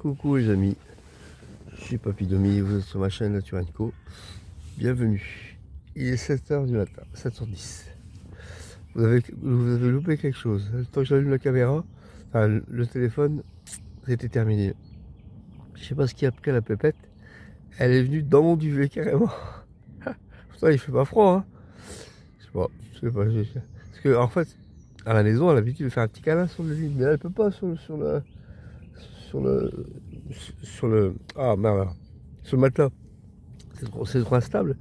Coucou les amis, je suis Papy Domi, vous êtes sur ma chaîne Nature & Co. Bienvenue. Il est 7h du matin, 7h10. Vous avez loupé quelque chose. Le temps que j'allume la caméra, enfin le téléphone, c'était terminé. Je sais pas ce qui a pris à la pépette. Elle est venue dans mon duvet carrément. Pourtant il fait pas froid, hein. Je sais pas. Parce que en fait, à la maison, elle a l'habitude de faire un petit câlin sur le lit, mais là, elle peut pas sur le matelas. C'est trop instable.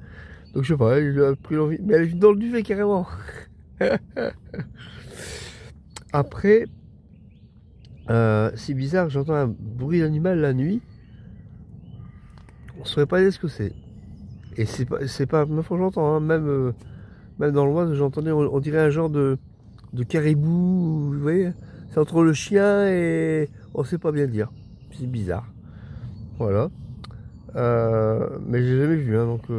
Donc je sais pas, elle a pris l'envie. Mais elle est dans le duvet carrément. Après, c'est bizarre, j'entends un bruit d'animal la nuit. On saurait pas dire ce que c'est. Et c'est pas même fois j'entends, hein, même dans l'Oise, j'entendais, on dirait un genre de caribou, vous voyez. C'est entre le chien et on sait pas bien dire. C'est bizarre. Voilà. Mais j'ai jamais vu, hein, donc.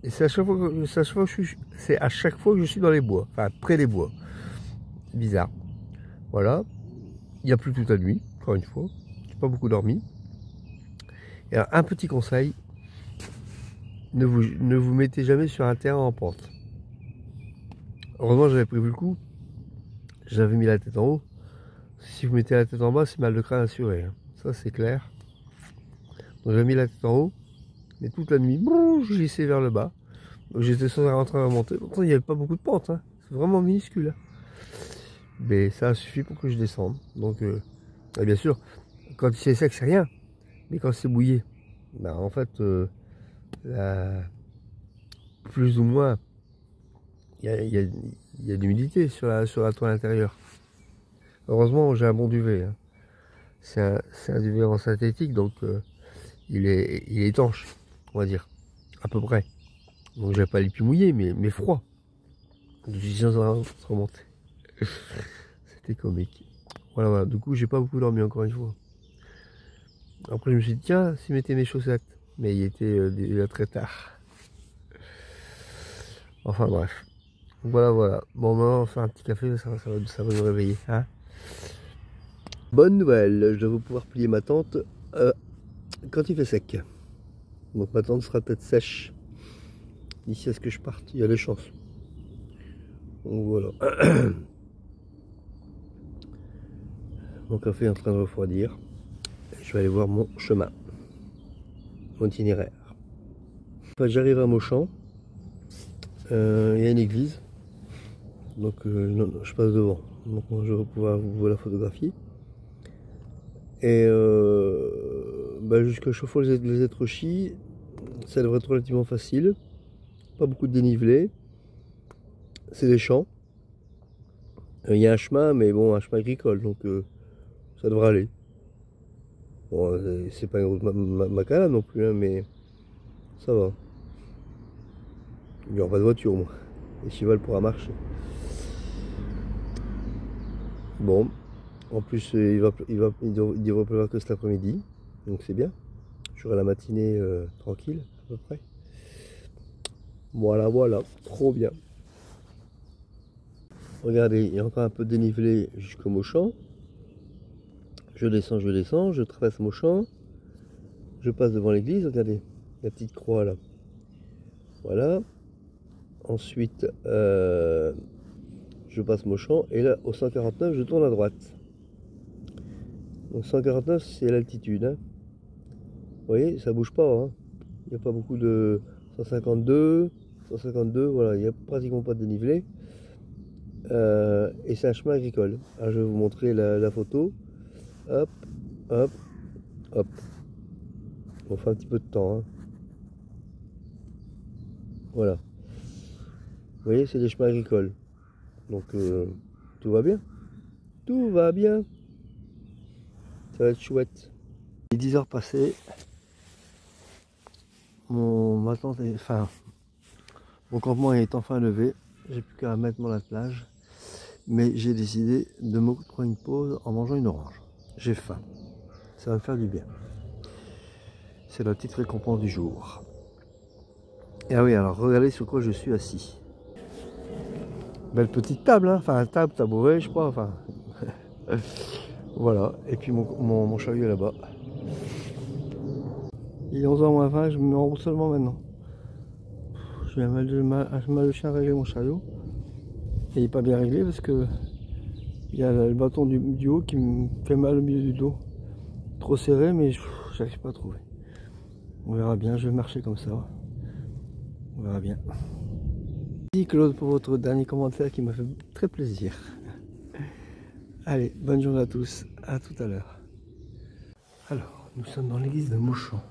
Et c'est à chaque fois que je suis dans les bois, enfin près des bois. C'est bizarre. Voilà. Il n'y a plus toute la nuit, encore une fois. J'ai pas beaucoup dormi. Et alors, un petit conseil, ne vous mettez jamais sur un terrain en pente. Heureusement, j'avais prévu le coup. J'avais mis la tête en haut. Si vous mettez la tête en bas, c'est mal de crâne assuré, hein. Ça, c'est clair. Donc, j'ai mis la tête en haut. Mais toute la nuit, je glissais vers le bas. J'étais censé rentrer à remonter. Pourtant, il n'y avait pas beaucoup de pente, hein. C'est vraiment minuscule, hein. Mais ça a suffi pour que je descende. Donc, et bien sûr, quand c'est sec, c'est rien. Mais quand c'est mouillé, ben, en fait, plus ou moins, il y a de l'humidité sur la toile intérieure. Heureusement, j'ai un bon duvet, hein. C'est un duvet en synthétique, donc il est étanche, on va dire, à peu près. Donc j'ai pas les pieds mouillés, mais froid. Je suis en train de remonter. C'était comique. Voilà. Du coup, j'ai pas beaucoup dormi encore une fois. Après, je me suis dit, tiens, si mettais mes chaussettes. Mais il était déjà très tard. Enfin bref. Voilà. Bon, maintenant, on va faire un petit café, ça va nous réveiller, hein. Bonne nouvelle, je vais pouvoir plier ma tente quand il fait sec. Donc ma tente sera peut-être sèche d'ici à ce que je parte, il y a des chances. Donc voilà. Mon café est en train de refroidir. Je vais aller voir mon chemin, mon itinéraire. Enfin, j'arrive à Mauchamp. Il y a une église. Donc je passe devant. Donc je vais pouvoir vous la photographier. Et jusqu'à Chauffour-les ça devrait être relativement facile. Pas beaucoup de dénivelé. C'est des champs. Il y a un chemin, mais bon, un chemin agricole, donc ça devrait aller. Bon, c'est pas une route macadam non plus, hein, mais ça va. Il n'y aura pas de voiture, moi. Et cheval pourra marcher. Bon, en plus, il devrait pleuvoir que cet après-midi, donc c'est bien. J'aurai la matinée tranquille, à peu près. Voilà, trop bien. Regardez, il y a encore un peu de dénivelé jusqu'au Mauchamp. Je descends, je traverse Mauchamp. Je passe devant l'église, regardez, la petite croix là. Voilà. Ensuite, je passe Mauchamp et là, au 149, je tourne à droite. Donc 149, c'est l'altitude, hein. Vous voyez, ça bouge pas, hein. Il n'y a pas beaucoup de 152, voilà, il n'y a pratiquement pas de dénivelé. Et c'est un chemin agricole. Alors, je vais vous montrer la photo. Hop. On fait un petit peu de temps, hein. Voilà. Vous voyez, c'est des chemins agricoles. Donc, tout va bien. Tout va bien. Ça va être chouette. Il est 10h passées. Mon campement est enfin levé. J'ai plus qu'à mettre mon attelage. Mais j'ai décidé de m'octroyer une pause en mangeant une orange. J'ai faim. Ça va me faire du bien. C'est la petite récompense du jour. Et ah oui, alors regardez sur quoi je suis assis. Belle petite table, hein, enfin table, tabouret, je crois, enfin. Voilà, et puis mon chariot est là-bas. Il est 11h moins 20, je me mets en route seulement maintenant. J'ai un mal de chien à régler mon chariot. Et il n'est pas bien réglé parce que il y a le bâton du haut qui me fait mal au milieu du dos. Trop serré, mais j'arrive pas à trouver. On verra bien, je vais marcher comme ça. On verra bien. Merci Claude pour votre dernier commentaire qui m'a fait très plaisir. Allez, bonne journée à tous, à tout à l'heure. Alors, nous sommes dans l'église de Mauchamp,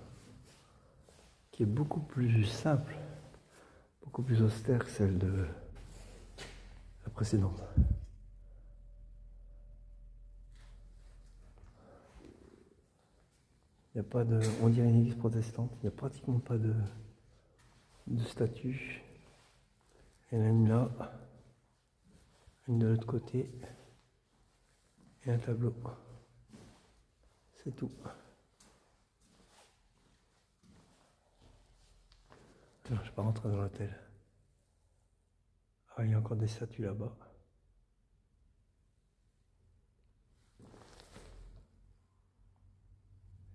qui est beaucoup plus simple, beaucoup plus austère que celle de la précédente. Il n'y a pas de, on dirait une église protestante, il n'y a pratiquement pas de statue. Il y en a une là, une de l'autre côté, et un tableau. C'est tout. Non, je ne vais pas rentrer dans l'hôtel. Ah, il y a encore des statues là-bas.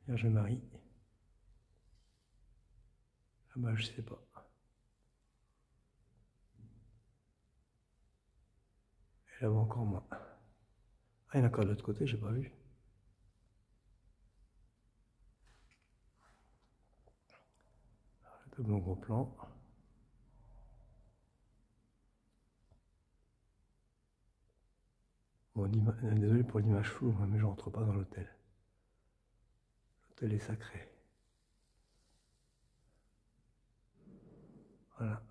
Vierge Marie. Là-bas, je sais pas. Et là-bas encore moins. Ah, il y en a encore de l'autre côté, j'ai pas vu. Le tableau gros plan. Bon, désolé pour l'image floue, mais je rentre pas dans l'hôtel. L'hôtel est sacré. Voilà.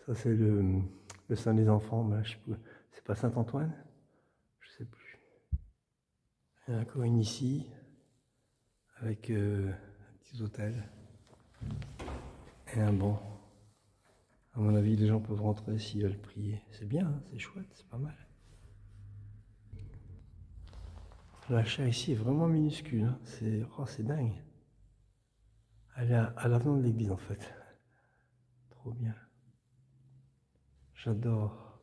Ça c'est le Saint des Enfants, mais je sais plus. C'est pas Saint-Antoine? Je sais plus. Il y en a encore une ici, avec un petit hôtel. Et un banc. À mon avis, les gens peuvent rentrer s'ils veulent prier. C'est bien, hein, c'est chouette, c'est pas mal. La chaire ici est vraiment minuscule, hein. C'est dingue. Elle est à l'avenant de l'église en fait. Trop bien. J'adore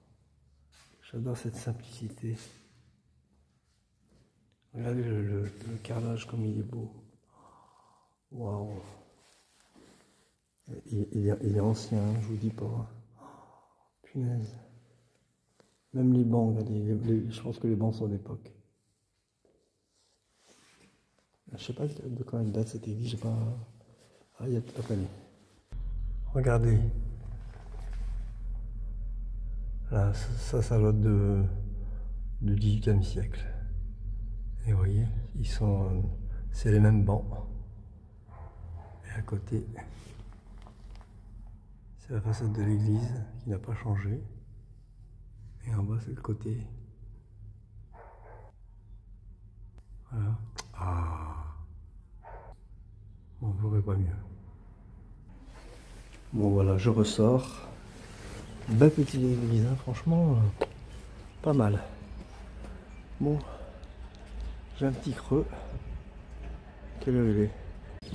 cette simplicité. Regardez le carrelage comme il est beau. Waouh. Il est ancien, je vous dis pas. Punaise. Même les bancs, regardez, je pense que les bancs sont d'époque. Je sais pas de quand elle date cette église, j'ai pas. Ah, il y a toute la famille. Regardez. Là, ça doit de du XVIIIe siècle. Et vous voyez, c'est les mêmes bancs. Et à côté, c'est la façade de l'église qui n'a pas changé. Et en bas, c'est le côté. Voilà. Ah. On ne pourrait pas mieux. Bon voilà, je ressors. Belle petite église, hein, franchement, pas mal. Bon, j'ai un petit creux. Quelle heure il est?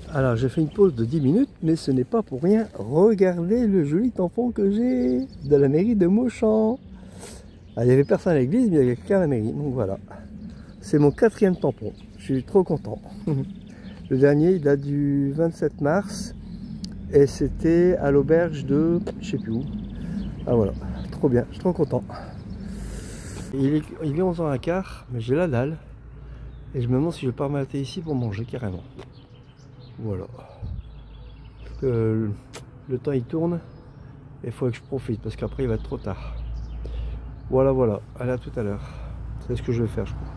Alors, j'ai fait une pause de 10 minutes, mais ce n'est pas pour rien. Regardez le joli tampon que j'ai de la mairie de Mauchamp. Ah, il n'y avait personne à l'église, mais il y avait quelqu'un à la mairie. Donc voilà, c'est mon 4e tampon. Je suis trop content. Le dernier, il date du 27 mars. Et c'était à l'auberge de... je sais plus où. Ah voilà, trop bien, je suis trop content. Il est 11h15, mais j'ai la dalle. Et je me demande si je vais pas m'arrêter ici pour manger carrément. Voilà. Parce que le temps il tourne. Et il faut que je profite parce qu'après il va être trop tard. Voilà, voilà. Allez, à tout à l'heure. C'est ce que je vais faire, je crois.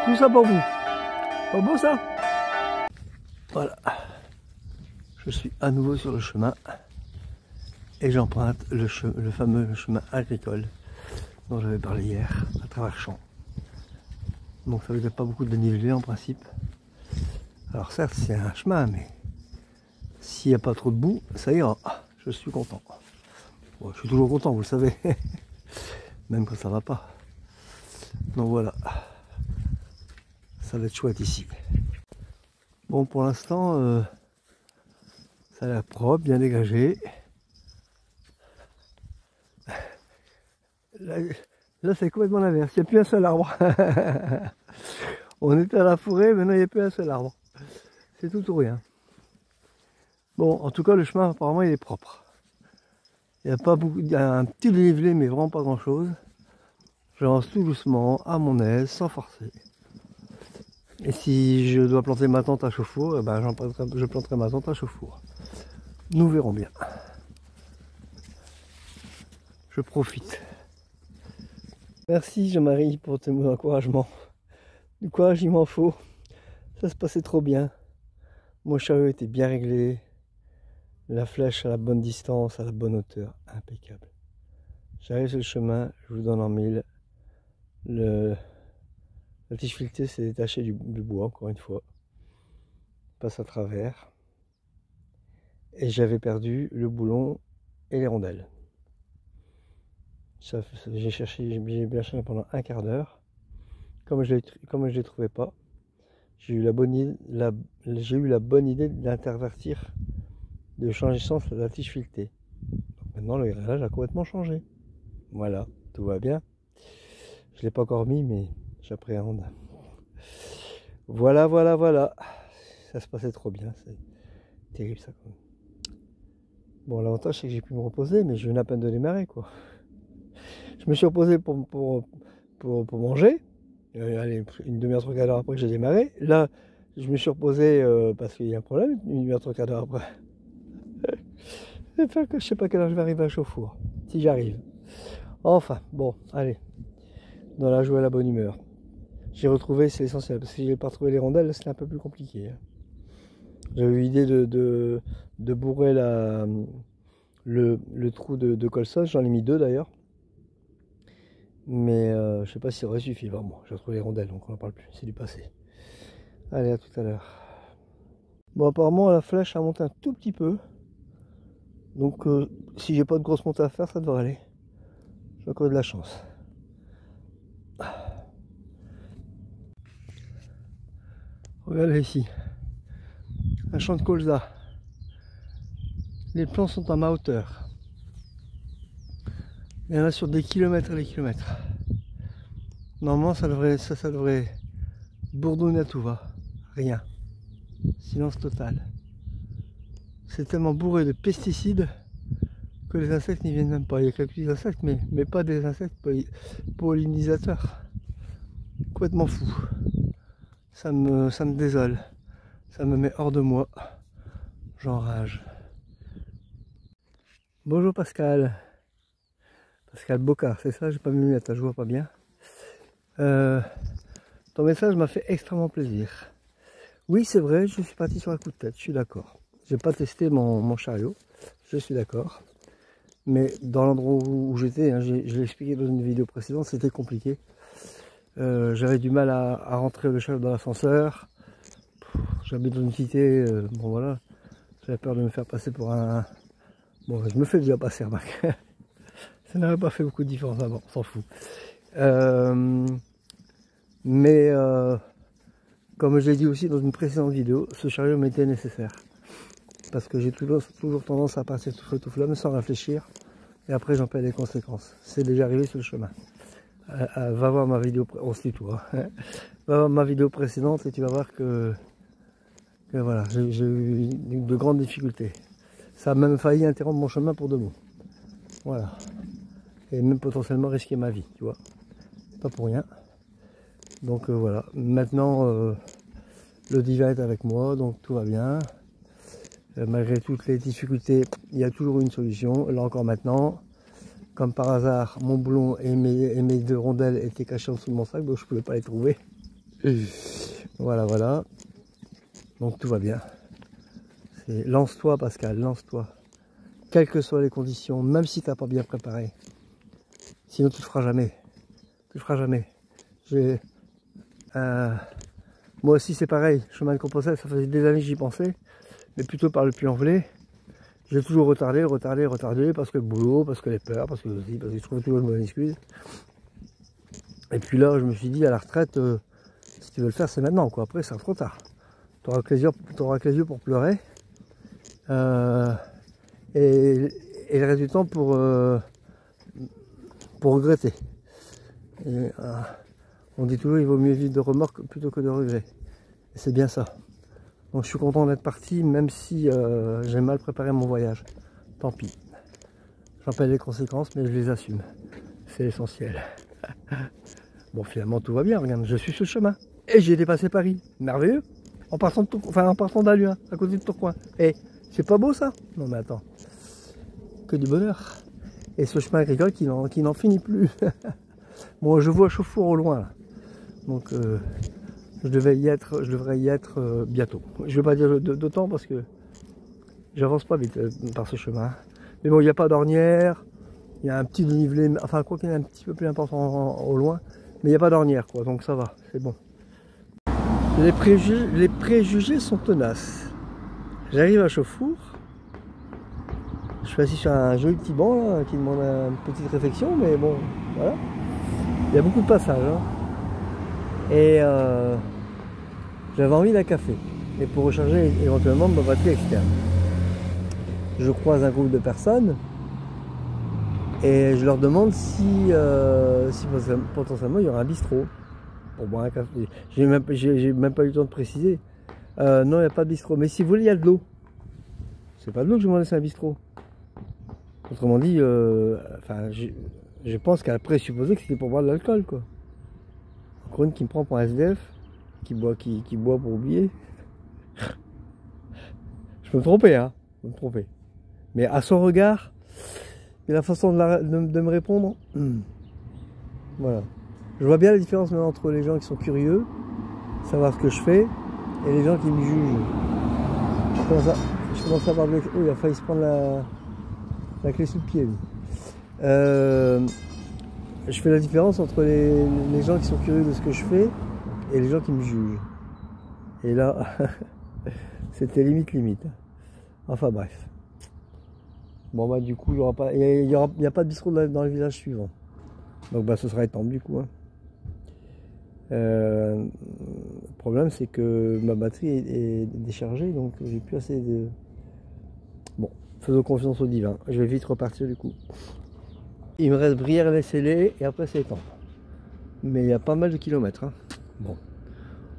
Tout ça pour vous. Pas beau ça? Voilà. Je suis à nouveau sur le chemin et j'emprunte le fameux chemin agricole dont j'avais parlé hier à travers champs. Donc ça veut dire pas beaucoup de dénivelé en principe. Alors certes c'est un chemin, mais s'il n'y a pas trop de boue, ça ira. Je suis content. Bon, je suis toujours content, vous le savez. Même quand ça va pas. Donc voilà. Ça va être chouette ici. Bon, pour l'instant, ça a l'air propre, bien dégagé. Là c'est complètement l'inverse. Il n'y a plus un seul arbre. On était à la forêt, maintenant il n'y a plus un seul arbre. C'est tout ou rien. Bon, en tout cas, le chemin, apparemment, il est propre. Il y a pas beaucoup, il y a un petit dénivelé, mais vraiment pas grand chose. J'avance tout doucement, à mon aise, sans forcer. Et si je dois planter ma tente à chauffe-four, eh ben, je planterai ma tente à chauffe-four. Nous verrons bien. Je profite. Merci Jean-Marie pour tes mots d'encouragement. Du courage, il m'en faut. Ça se passait trop bien. Mon chariot était bien réglé. La flèche à la bonne distance, à la bonne hauteur. Impeccable. J'arrive sur le chemin, je vous donne en mille. La tige filetée s'est détachée du bois, encore une fois. Passe à travers. Et j'avais perdu le boulon et les rondelles. J'ai bien cherché pendant un quart d'heure. Comme je ne les trouvais pas, j'ai eu la bonne idée d'intervertir, de changer de sens la tige filetée. Donc maintenant le réglage a complètement changé. Voilà, tout va bien. Je ne l'ai pas encore mis, mais j'appréhende. Voilà. Ça se passait trop bien, c'est terrible ça quand même. Bon, l'avantage c'est que j'ai pu me reposer, mais je viens à peine de démarrer quoi. Je me suis reposé pour manger. Allez, une demi-heure, 3 quarts d'heure après que j'ai démarré. Là, je me suis reposé parce qu'il y a un problème, une demi-heure, 3 quarts d'heure après. Je sais pas quelle heure je vais arriver à chauffe-four, si j'arrive. Enfin, bon, allez, dans la joie et la bonne humeur. J'ai retrouvé, c'est essentiel, parce que si j'ai pas retrouvé les rondelles, c'est un peu plus compliqué. J'avais eu l'idée de bourrer le trou de colson, j'en ai mis 2 d'ailleurs. Mais je sais pas si ça aurait suffi vraiment. J'ai retrouvé les rondelles, donc on n'en parle plus, c'est du passé. Allez, à tout à l'heure. Bon, apparemment la flèche a monté un tout petit peu. Donc si j'ai pas de grosse montée à faire, ça devrait aller. J'ai encore de la chance. Regardez ici. Un champ de colza. Les plants sont à ma hauteur. Il y en a sur des kilomètres et des kilomètres. Normalement ça devrait bourdonner à tout va. Rien. Silence total. C'est tellement bourré de pesticides que les insectes n'y viennent même pas. Il y a quelques petits insectes, mais pas des insectes pollinisateurs. Complètement fou. Ça me désole. Ça me met hors de moi. J'enrage. Bonjour Pascal. Pascal Bocard, c'est ça? J'ai pas mis mes lunettes, je vois pas bien. Ton message m'a fait extrêmement plaisir. Oui, c'est vrai, je suis parti sur un coup de tête, je suis d'accord. J'ai pas testé mon chariot, je suis d'accord. Mais dans l'endroit où j'étais, hein, je l'ai expliqué dans une vidéo précédente, c'était compliqué. J'avais du mal à rentrer le chariot dans l'ascenseur. J'habite dans une cité, bon voilà, j'avais peur de me faire passer pour un... Bon, je me fais déjà passer, remarque. Ça n'aurait pas fait beaucoup de différence avant, on s'en fout. Comme je l'ai dit aussi dans une précédente vidéo, ce chariot m'était nécessaire. Parce que j'ai toujours tendance à passer tout feu tout flamme sans réfléchir. Et après j'en paie les conséquences. C'est déjà arrivé sur le chemin. Va voir ma vidéo, on se tutoie. Va voir ma vidéo précédente et tu vas voir que voilà, j'ai eu de grandes difficultés. Ça a même failli interrompre mon chemin pour 2 mots. Voilà. Et même potentiellement risquer ma vie, tu vois. Pas pour rien. Donc voilà. Maintenant, le divin est avec moi, donc tout va bien. Malgré toutes les difficultés, il y a toujours une solution. Là encore maintenant, comme par hasard, mon boulon et mes 2 rondelles étaient cachés en dessous de mon sac, donc je ne pouvais pas les trouver. Voilà. Donc tout va bien. Lance-toi Pascal, lance-toi. Quelles que soient les conditions, même si tu n'as pas bien préparé. Sinon tu ne le feras jamais. Tu le feras jamais. Moi aussi c'est pareil, chemin de Compostelle, ça faisait des années que j'y pensais, mais plutôt par le Puy-en-Velay. J'ai toujours retardé, parce que le boulot, parce que les peurs, parce que je trouvais toujours une bonne excuse. Et puis là, je me suis dit, à la retraite, si tu veux le faire, c'est maintenant, quoi. Après, c'est trop tard. Tu auras que les yeux pour pleurer. Et le reste du temps pour regretter. Et, on dit toujours, il vaut mieux vivre de remords plutôt que de regrets. Et c'est bien ça. Donc je suis content d'être parti, même si j'ai mal préparé mon voyage. Tant pis. J'en paie les conséquences, mais je les assume. C'est l'essentiel. Bon, finalement, tout va bien. Regarde, je suis sur le chemin. Et j'ai dépassé Paris. Merveilleux. En partant d'Aluin, à côté de Tourcoing. Et c'est pas beau, ça? Non, mais attends. Que du bonheur. Et ce chemin agricole qui n'en finit plus. Bon, je vois Chauffour au loin, là. Donc, je devrais y être bientôt. Je ne vais pas dire d'autant parce que j'avance pas vite par ce chemin. Mais bon, il n'y a pas d'ornière. Il y a un petit dénivelé, enfin, quoi qu'il y ait un petit peu plus important au loin. Mais il n'y a pas d'ornière, quoi. Donc ça va, c'est bon. Les préjugés sont tenaces. J'arrive à Chauffour. Je suis assis sur un joli petit banc là, qui demande une petite réflexion, mais bon, voilà. Il y a beaucoup de passages. Hein. Et j'avais envie d'un café. Et pour recharger éventuellement ma batterie externe. Je croise un groupe de personnes et je leur demande si potentiellement il y aura un bistrot pour boire un café. J'ai même pas eu le temps de préciser. Non, il n'y a pas de bistrot. Mais si vous voulez, il y a de l'eau. C'est pas de l'eau que je demandais, c'est un bistrot. Autrement dit, je pense qu'elle présupposait que c'était pour boire de l'alcool, quoi. Encore une qui me prend pour un SDF, qui boit pour oublier. Je peux me tromper, hein. Je peux me tromper. Mais à son regard, et la façon de me répondre, voilà. Je vois bien la différence maintenant entre les gens qui sont curieux, savoir ce que je fais, et les gens qui me jugent. Je commence à avoir de... Oh, il a failli se prendre la clé sous le pied, lui. Je fais la différence entre les gens qui sont curieux de ce que je fais et les gens qui me jugent. Et là, c'était limite. Enfin bref. Bon bah du coup, il n'y a pas de bistrot dans le village suivant. Donc bah ce sera étendu du coup. Hein. Le problème c'est que ma batterie est déchargée, donc j'ai plus assez de... Bon, faisons confiance au divin. Je vais vite repartir du coup. Il me reste Brière-les-Célés et après c'est étendre. Mais il y a pas mal de kilomètres. Hein. Bon,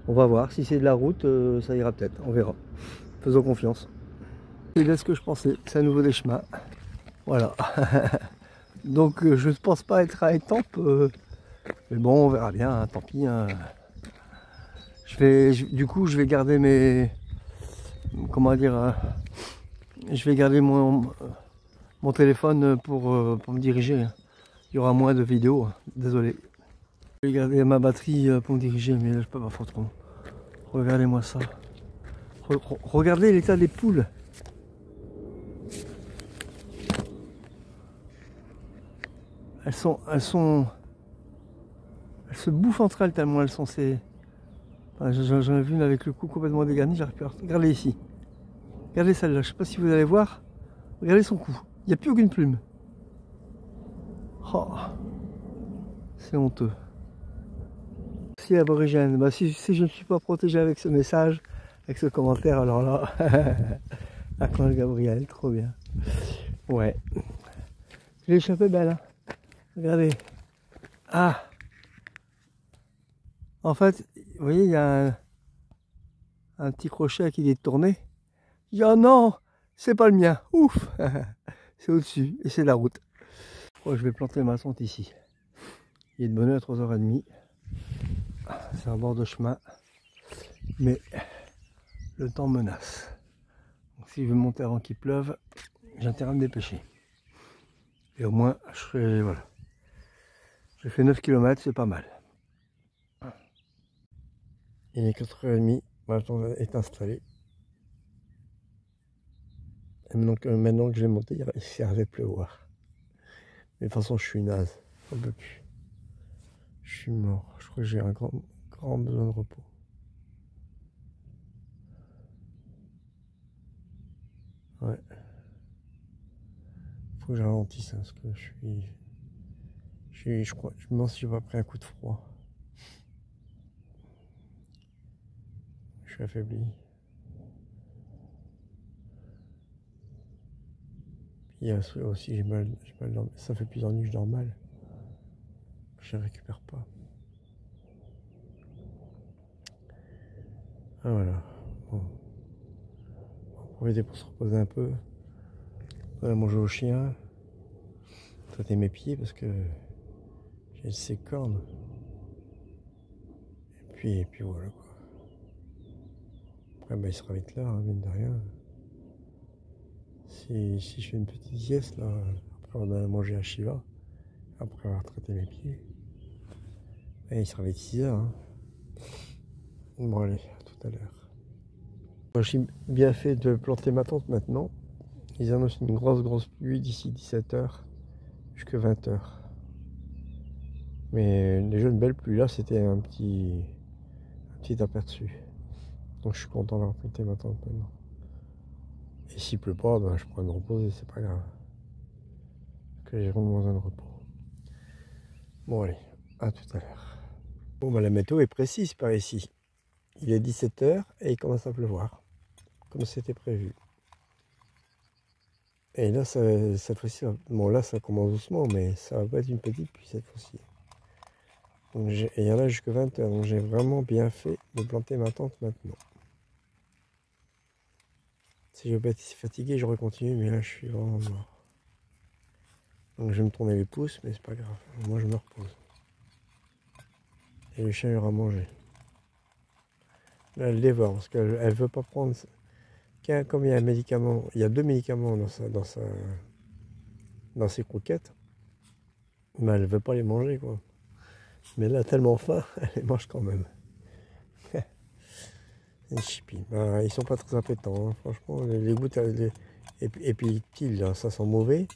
on va voir. Si c'est de la route, ça ira peut-être. On verra. Faisons confiance. C'est bien ce que je pensais. C'est à nouveau des chemins. Voilà. Donc je ne pense pas être à Étampes. Mais bon, on verra bien. Hein, tant pis. Hein. Du coup, je vais garder mes... Comment dire je vais garder mon téléphone pour me diriger. Hein. Il y aura moins de vidéos. Hein. Désolé. Je vais garder ma batterie pour me diriger, mais là je peux pas faire trop. Regardez-moi ça. Regardez l'état des poules. Elles se bouffent entre elles tellement elles sont j'en ai vu une avec le cou complètement dégarni, j'arrive plus à... Regardez ici. Regardez celle-là, je sais pas si vous allez voir. Regardez son cou. Il n'y a plus aucune plume. Oh. C'est honteux. Si aborigène, bah si je ne suis pas protégé avec ce message, avec ce commentaire, alors là, Archange Gabriel, trop bien. Ouais. Je l'ai échappé belle, hein. Regardez. Ah. En fait, vous voyez, il y a un petit crochet qui est tourné. Je dis, oh non, c'est pas le mien. Ouf. C'est au-dessus et c'est la route. Oh, je vais planter ma tente ici. Il est de bonne heure à 3h30. C'est un bord de chemin. Mais le temps menace. Donc, si je veux monter avant qu'il pleuve, j'ai intérêt à me dépêcher. Et au moins, je serai... Voilà. J'ai fait 9 km, c'est pas mal. Il est 4h30, ma tente est installée. Et maintenant que je vais monter, il s'arrête de pleuvoir. Mais de toute façon, je suis naze. J'en peux plus. Je suis mort. Je crois que j'ai un grand vraiment besoin de repos. Ouais. Faut que je ralentisse, hein, parce que je crois, je me demande si j'ai pas pris un coup de froid. Je suis affaibli. Puis aussi, j'ai mal dormi. Ça fait plusieurs nuits que je dors mal. Je ne récupère pas. Ah voilà. Bon. On va profiter pour se reposer un peu. On va manger au chien. Traiter mes pieds parce que j'ai ces cornes. Et puis voilà quoi. Après, bah, il sera vite là, hein, mine de rien. Si je fais une petite sieste là, après on a mangé à Shiva, après avoir traité mes pieds, et il sera vite 6 heures. Hein. Bon allez, à tout à l'heure. J'ai bien fait de planter ma tente maintenant. Ils annoncent une grosse pluie d'ici 17 heures jusqu'à 20 heures. Mais déjà une belle pluie là, c'était un petit aperçu. Donc je suis content d'avoir planté ma tente maintenant. Et s'il pleut pas, ben, je pourrais me reposer, c'est pas grave. Parce que j'ai vraiment besoin de repos. Bon allez, à tout à l'heure. Bon ben la météo est précise par ici. Il est 17 heures et il commence à pleuvoir. Comme c'était prévu. Et là, cette fois-ci, bon là ça commence doucement, mais ça va pas être une petite pluie cette fois-ci. Et il y en a jusqu'à 20 heures, donc j'ai vraiment bien fait de planter ma tente maintenant. Si je veux pas être fatigué, j'aurais continué, mais là je suis vraiment mort. Donc je vais me tourner les pouces, mais c'est pas grave. Moi je me repose. Et le chien ira manger. Là elle dévore parce qu'elle veut pas prendre. Comme il y a un médicament, il y a 2 médicaments dans ses croquettes, mais elle veut pas les manger quoi. Mais là tellement faim, elle les mange quand même. Les chippies. Ben, ils sont pas très appétants, hein. Franchement, les gouttes et puis là, ça sent mauvais.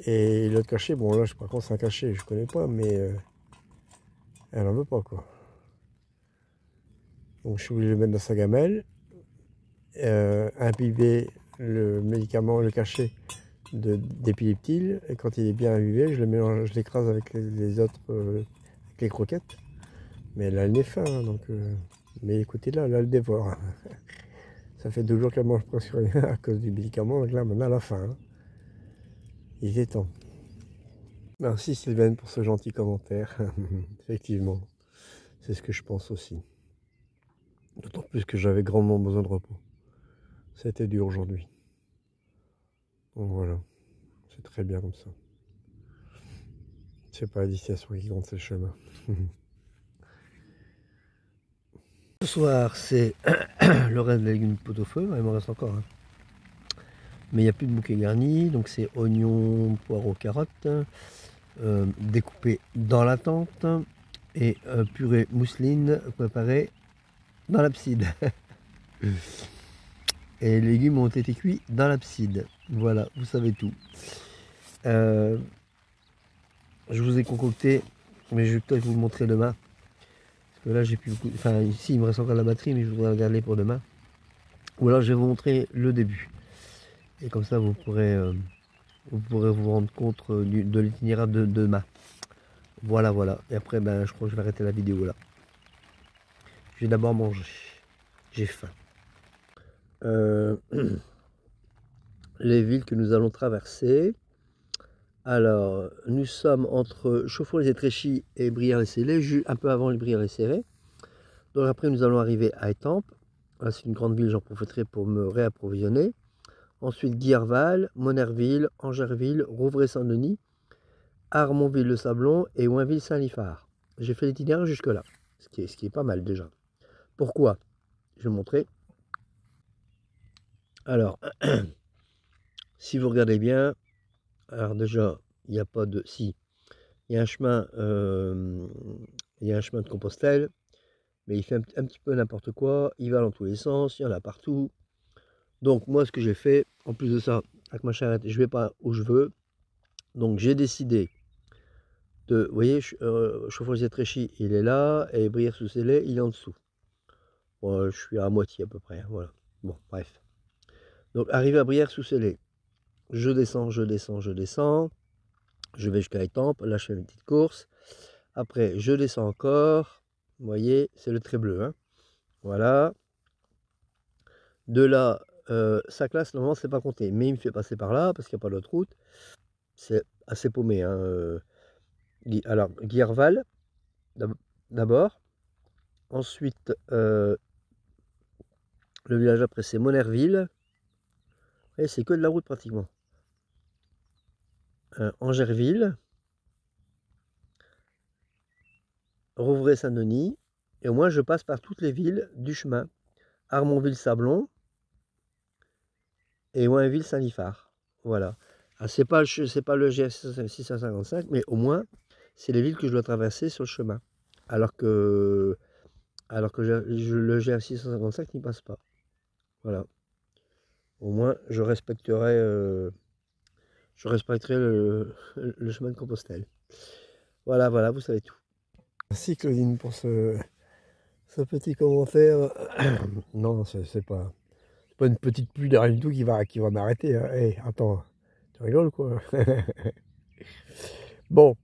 Et l'autre cachet, bon là par contre c'est un cachet, je connais pas, mais elle en veut pas quoi. Donc je suis obligé de le mettre dans sa gamelle, imbiber le médicament, le cachet d'épileptile, et quand il est bien imbibé, je le mélange, je l'écrase avec les autres, avec les croquettes. Mais là elle est faim, hein, donc mais écoutez là elle dévore. Ça fait 2 jours qu'elle mange presque rien à cause du médicament, donc là maintenant elle a faim. Hein. Il est temps. Merci Sylvaine pour ce gentil commentaire. Effectivement, c'est ce que je pense aussi. D'autant plus que j'avais grandement besoin de repos. C'était dur aujourd'hui. Donc voilà, c'est très bien comme ça. C'est pas la destination qui compte, c'est le chemin. Ce soir, c'est le reste des légumes pot au feu. Il m'en reste encore. Hein. Mais il n'y a plus de bouquet garni. Donc c'est oignons, poireaux, carottes. Découpés dans la tente. Et purée mousseline préparée dans l'abside. Et les légumes ont été cuits dans l'abside. Voilà, vous savez tout. Je vous ai concocté, mais je vais peut-être vous le montrer demain. Parce que là, j'ai plus beaucoup. Enfin, ici, il me reste encore la batterie, mais je voudrais la garder pour demain. Ou alors, je vais vous montrer le début. Et comme ça, vous pourrez vous rendre compte de l'itinéraire de demain. Voilà, voilà. Et après, ben, je crois que je vais arrêter la vidéo là. Je vais d'abord manger. J'ai faim. Les villes que nous allons traverser. Alors, nous sommes entre Chauffour-les-Étréchy et Brière-les-Célés, un peu avant les Brière-les-Célés. Donc après, nous allons arriver à Étampes. C'est une grande ville, j'en profiterai pour me réapprovisionner. Ensuite, Guillerval, Monerville, Angerville, Rouvray-Saint-Denis, Armonville-le-Sablon et Oinville-Saint-Liphard. J'ai fait l'itinéraire jusque-là, ce qui est pas mal déjà. Pourquoi? Je vais vous montrer. Alors, si vous regardez bien, alors déjà, il n'y a pas de... Si, il y a un chemin, de Compostelle, mais il fait un petit peu n'importe quoi, il va dans tous les sens, il y en a partout. Donc moi, ce que j'ai fait, en plus de ça, avec ma charrette, je ne vais pas où je veux. Donc j'ai décidé Vous voyez, Chauffour-les-Étréchy, il est là, et Brière-sous-Célé, il est en dessous. Bon, je suis à moitié à peu près, hein, voilà. Bon, bref. Donc, arrivé à Brière-sous-Célé, je descends, je descends, je descends. Je vais jusqu'à Étampes, là je fais une petite course. Après, je descends encore. Vous voyez, c'est le trait bleu, hein. Voilà. De là, sa classe, normalement, c'est pas compté. Mais il me fait passer par là, parce qu'il n'y a pas d'autre route. C'est assez paumé, hein. Alors, Guillerval, d'abord. Ensuite, le village après, c'est Monerville. Et c'est que de la route, pratiquement. Angerville. Rouvray-Saint-Denis. Et au moins, je passe par toutes les villes du chemin. Armonville-Sablon. Et Oinville-Saint-Liphard. Voilà. C'est pas le GS 655, mais au moins, c'est les villes que je dois traverser sur le chemin. Alors que le GS 655 n'y passe pas. Voilà. Au moins, je respecterai le chemin de Compostelle. Voilà, voilà, vous savez tout. Merci Claudine pour ce petit commentaire. Non, c'est pas une petite pluie de rien du tout qui va m'arrêter. Hein. Hey, attends, tu rigoles quoi? Bon,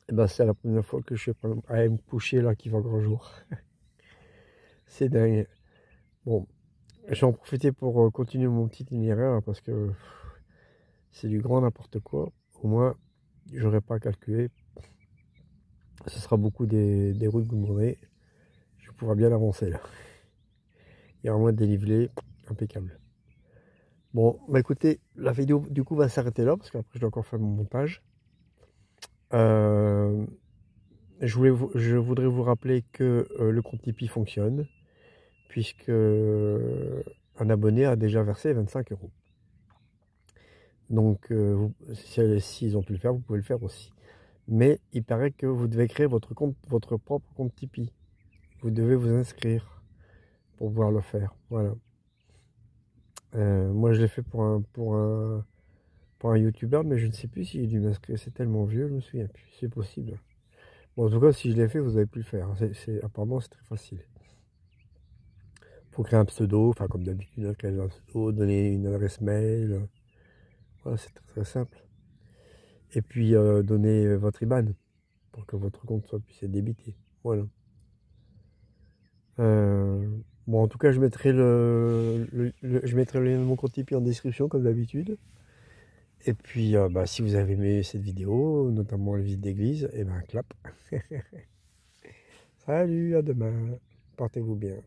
eh ben, c'est la première fois que je suis à me coucher là qui va grand jour. C'est dingue. Bon, je vais en profiter pour continuer mon petit itinéraire parce que c'est du grand n'importe quoi. Au moins, j'aurais pas calculé. Ce sera beaucoup des routes goudronnées. Je pourrai bien avancer là. Il y aura moins de dénivelé. Impeccable. Bon, bah écoutez, la vidéo du coup va s'arrêter là parce qu'après je dois encore faire mon montage. Je voudrais vous rappeler que le compte Tipeee fonctionne puisque un abonné a déjà versé 25 €. Donc, s'ils ont pu le faire, vous pouvez le faire aussi. Mais il paraît que vous devez créer votre propre compte Tipeee. Vous devez vous inscrire pour pouvoir le faire. Voilà. Moi, je l'ai fait pour un YouTuber, mais je ne sais plus s'il a dû m'inscrire. C'est tellement vieux, je me souviens plus. C'est possible. Bon, en tout cas, si je l'ai fait, vous avez pu le faire. Apparemment, c'est très facile. Il faut créer un pseudo, enfin comme d'habitude, créer un pseudo, donner une adresse mail. Voilà, c'est très, très simple. Et puis donner votre IBAN pour que votre compte puisse être débité. Voilà. Bon, en tout cas, je mettrai je mettrai le lien de mon compte Tipeee en description comme d'habitude. Et puis, bah, si vous avez aimé cette vidéo, notamment la visite d'église, et ben clap. Salut, à demain. Portez-vous bien.